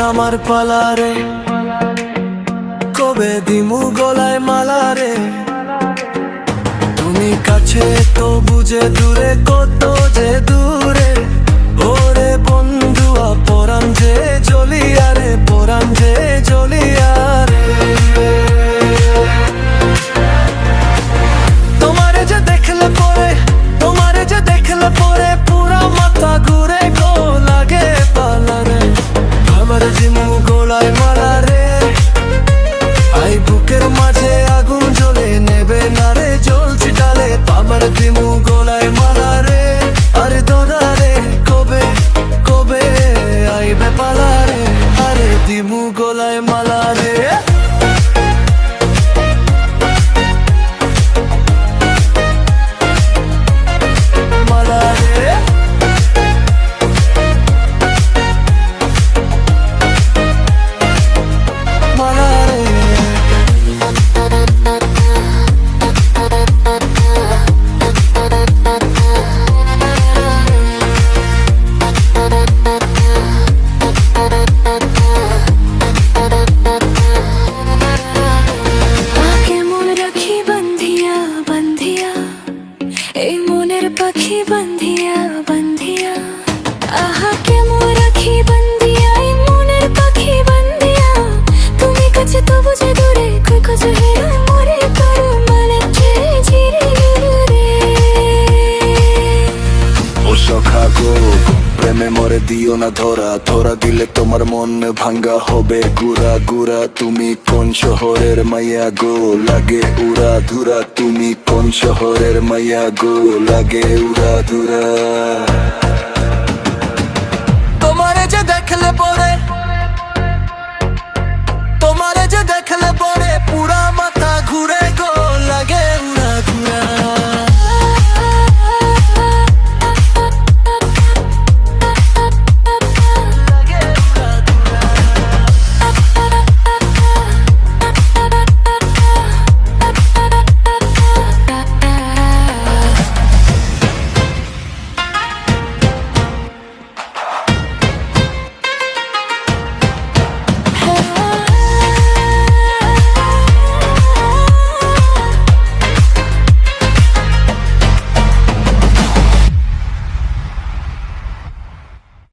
আমার পালারে, কবে দিমু গলায় মালারে। তুমি কাছে তো বুঝে দূরে, কত যে দূরে। ওরে বন্ধুয়া পরাণ যে জ্বলিয়ারে, পরাণ যে জ্বলিয়ারে। তোমারে যে দেখলে পরে, তোমারে যে দেখলে পরে পুরা মাথা ঘুরে গো লাগে পালারে। আমার দিমু গলায় মালারে, আই বুকের মাঝে আগুন জ্বলে নেবে না রে, জ্বলছি ডালে। আমার দিমু গলায় মালারে, আরে দোদারে কবে কবে আইবে পালারে। আরে দিমু গলায় মালারে, মালারে। এই মনের পাখি বান্ধিয়া বান্ধিয়া, আহা কেমন রাখি বান্ধিয়া, এই মনের পাখি বান্ধিয়া। তুমি কাছে তো বুঝে দূরে, কই খোঁজো হেরা মরে করো মানে ঝিরে রে। ও সখা গো, প্রেমে মরে দিও না ধরা, ধরা দিলে তোমার মন ভাঙ্গা হবে গুড়া গুড়া। তুমি কোন শহরের মাইয়া গো, লাগে উড়া ধুরা। তুমি কোন শহরের মাইয়া গো, লাগে উড়া ধুরা।